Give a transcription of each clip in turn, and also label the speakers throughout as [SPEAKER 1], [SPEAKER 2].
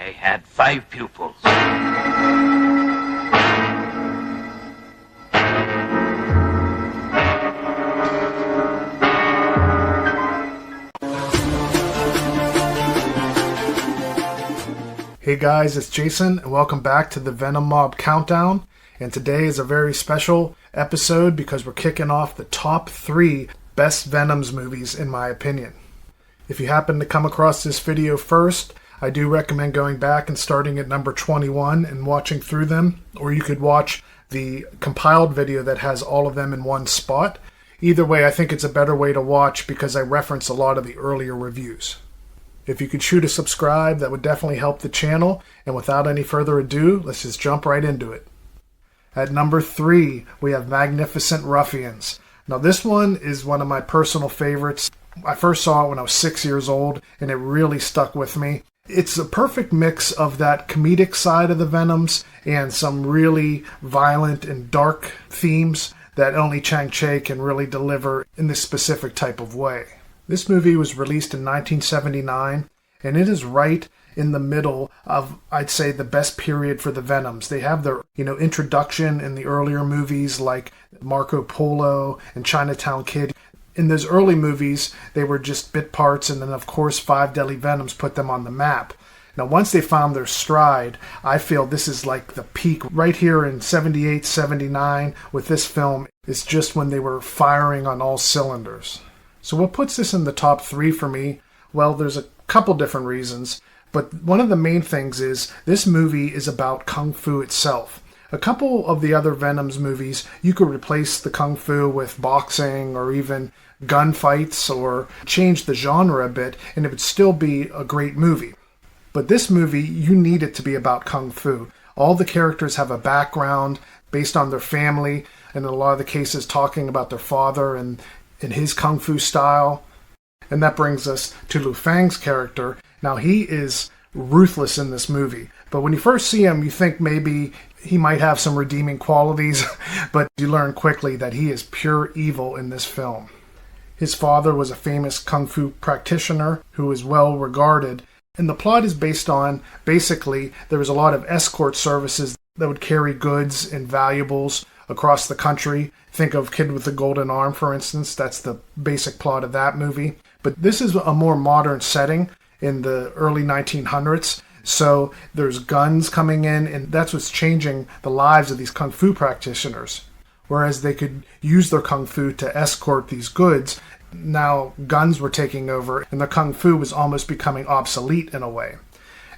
[SPEAKER 1] I had 5 pupils.
[SPEAKER 2] Hey guys, it's Jason, and welcome back to the Venom Mob Countdown. And today is a very special episode because we're kicking off the top 3 best Venoms movies in my opinion. If you happen to come across this video first, I do recommend going back and starting at number 21 and watching through them, or you could watch the compiled video that has all of them in one spot. Either way, I think it's a better way to watch because I reference a lot of the earlier reviews. If you could shoot a subscribe, that would definitely help the channel. And without any further ado, let's just jump right into it. At number 3, we have Magnificent Ruffians. Now this one is one of my personal favorites. I first saw it when I was 6 years old, and it really stuck with me. It's a perfect mix of that comedic side of the Venoms and some really violent and dark themes that only Chang-Chi can really deliver in this specific type of way. This movie was released in 1979, and it is right in the middle of, I'd say, the best period for the Venoms. They have their, introduction in the earlier movies like Marco Polo and Chinatown Kid. In those early movies, they were just bit parts, and then, of course, 5 Deadly Venoms put them on the map. Now, once they found their stride, I feel this is like the peak right here in 78, 79 with this film. It's just when they were firing on all cylinders. So what puts this in the top 3 for me? Well, there's a couple different reasons, but one of the main things is this movie is about Kung Fu itself. A couple of the other Venoms movies, you could replace the Kung Fu with boxing or even gunfights or change the genre a bit, and it would still be a great movie. But this movie, you need it to be about Kung Fu. All the characters have a background based on their family, and in a lot of the cases talking about their father and in his Kung Fu style. And that brings us to Lu Fang's character. Now, he is ruthless in this movie, but when you first see him, you think maybe he might have some redeeming qualities, but you learn quickly that he is pure evil in this film. His father was a famous Kung Fu practitioner who is well regarded, and the plot is based on, basically, there was a lot of escort services that would carry goods and valuables across the country. Think of Kid with the Golden Arm, for instance. That's the basic plot of that movie. But this is a more modern setting in the early 1900s. So there's guns coming in, and that's what's changing the lives of these Kung Fu practitioners. Whereas they could use their Kung Fu to escort these goods, now guns were taking over, and the Kung Fu was almost becoming obsolete in a way.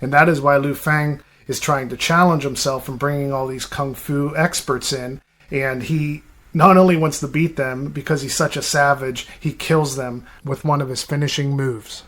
[SPEAKER 2] And that is why Lu Fang is trying to challenge himself and bringing all these Kung Fu experts in. And he not only wants to beat them because he's such a savage, he kills them with one of his finishing moves.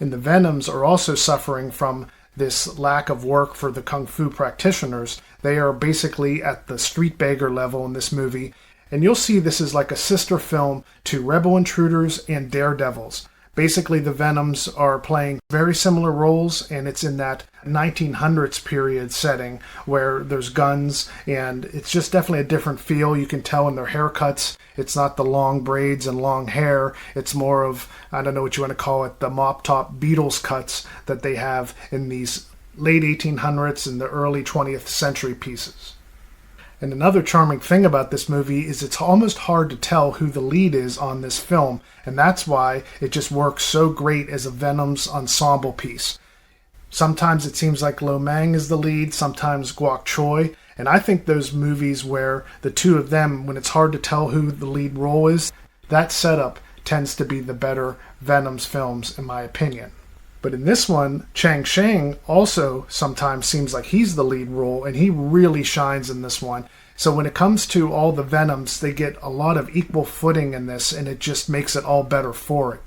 [SPEAKER 2] And the Venoms are also suffering from this lack of work for the Kung Fu practitioners. They are basically at the street beggar level in this movie. And you'll see this is like a sister film to Rebel Intruders and Daredevils. Basically, the Venoms are playing very similar roles, and it's in that 1900s period setting where there's guns, and it's just definitely a different feel. You can tell in their haircuts. It's not the long braids and long hair. It's more of, I don't know what you want to call it, the mop-top Beatles cuts that they have in these late 1800s and the early 20th century pieces. And another charming thing about this movie is it's almost hard to tell who the lead is on this film, and that's why it just works so great as a Venoms ensemble piece. Sometimes it seems like Lo Mang is the lead, sometimes Guok Choi, and I think those movies where the two of them, when it's hard to tell who the lead role is, that setup tends to be the better Venoms films in my opinion. But in this one, Chang Sheng also sometimes seems like he's the lead role, and he really shines in this one. So when it comes to all the Venoms, they get a lot of equal footing in this, and it just makes it all better for it.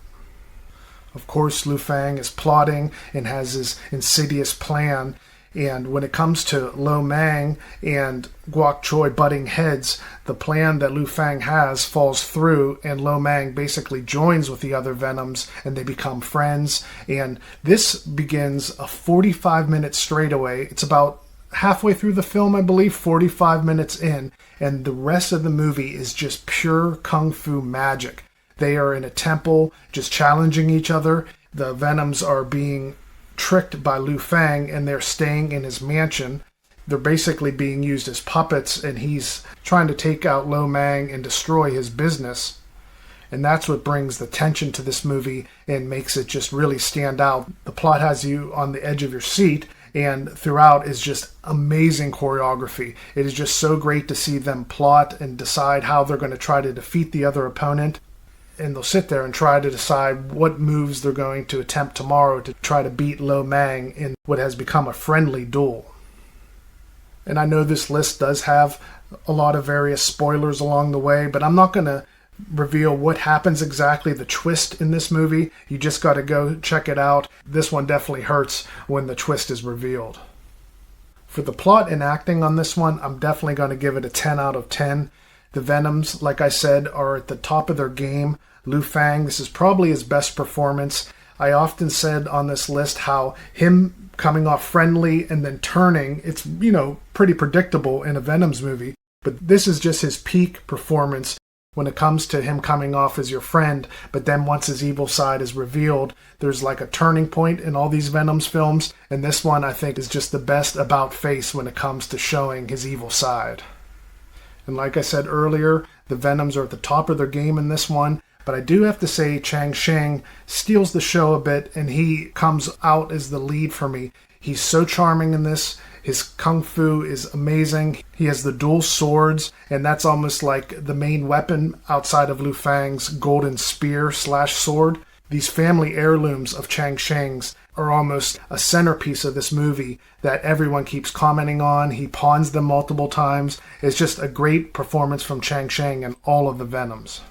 [SPEAKER 2] Of course, Lu Fang is plotting and has his insidious plan, and when it comes to Lo Mang and Guok Choi butting heads, the plan that Lu Fang has falls through, and Lo Mang basically joins with the other Venoms, and they become friends. And this begins a 45-minute straightaway. It's about halfway through the film, I believe, 45 minutes in, and the rest of the movie is just pure Kung Fu magic. They are in a temple, just challenging each other. The Venoms are being tricked by Liu Fang and they're staying in his mansion. They're basically being used as puppets, and he's trying to take out Lo Mang and destroy his business. And that's what brings the tension to this movie and makes it just really stand out. The plot has you on the edge of your seat, and throughout is just amazing choreography. It is just so great to see them plot and decide how they're going to try to defeat the other opponent. And they'll sit there and try to decide what moves they're going to attempt tomorrow to try to beat Lo Mang in what has become a friendly duel. And I know this list does have a lot of various spoilers along the way, but I'm not going to reveal what happens exactly, the twist in this movie. You just got to go check it out. This one definitely hurts when the twist is revealed. For the plot and acting on this one, I'm definitely going to give it a 10 out of 10. The Venoms, like I said, are at the top of their game. Liu Fang, this is probably his best performance. I often said on this list how him coming off friendly and then turning, it's, pretty predictable in a Venoms movie. But this is just his peak performance when it comes to him coming off as your friend. But then once his evil side is revealed, there's like a turning point in all these Venoms films. And this one, I think, is just the best about face when it comes to showing his evil side. And like I said earlier, the Venoms are at the top of their game in this one. But I do have to say Chang Sheng steals the show a bit, and he comes out as the lead for me. He's so charming in this. His kung fu is amazing. He has the dual swords, and that's almost like the main weapon outside of Liu Fang's golden spear/sword. These family heirlooms of Chang Sheng's are almost a centerpiece of this movie that everyone keeps commenting on. He pawns them multiple times. It's just a great performance from Chang Sheng and all of the Venoms.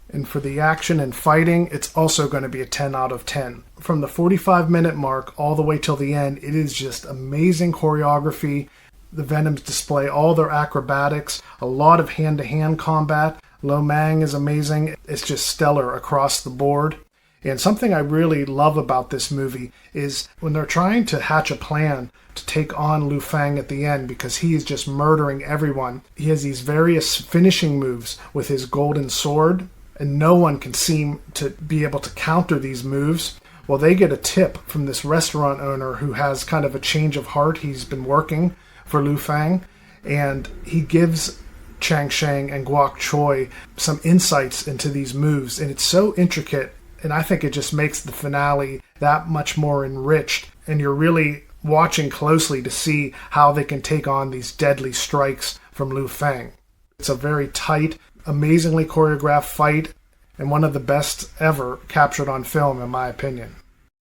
[SPEAKER 2] And for the action and fighting, it's also going to be a 10 out of 10. From the 45-minute mark all the way till the end, it is just amazing choreography. The Venoms display all their acrobatics, a lot of hand-to-hand combat. Lo Mang is amazing. It's just stellar across the board. And something I really love about this movie is when they're trying to hatch a plan to take on Liu Fang at the end, because he is just murdering everyone. He has these various finishing moves with his golden sword, and no one can seem to be able to counter these moves. Well, they get a tip from this restaurant owner who has kind of a change of heart. He's been working for Liu Fang, and he gives Chang Sheng and Guok Choi some insights into these moves, and it's so intricate, and I think it just makes the finale that much more enriched, and you're really watching closely to see how they can take on these deadly strikes from Liu Fang. It's a very tight, amazingly choreographed fight, and one of the best ever captured on film, in my opinion.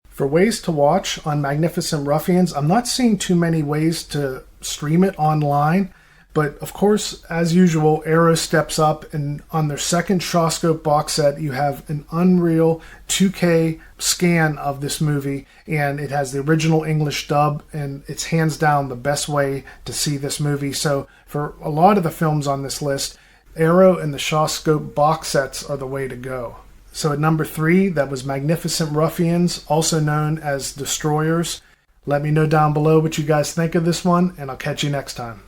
[SPEAKER 2] For ways to watch on Magnificent Ruffians, I'm not seeing too many ways to stream it online, but of course, as usual, Arrow steps up, and on their second Shawscope box set, you have an unreal 2K scan of this movie, and it has the original English dub, and it's hands down the best way to see this movie. So for a lot of the films on this list, Arrow and the Shawscope box sets are the way to go. So at number 3, that was Magnificent Ruffians, also known as Destroyers. Let me know down below what you guys think of this one, and I'll catch you next time.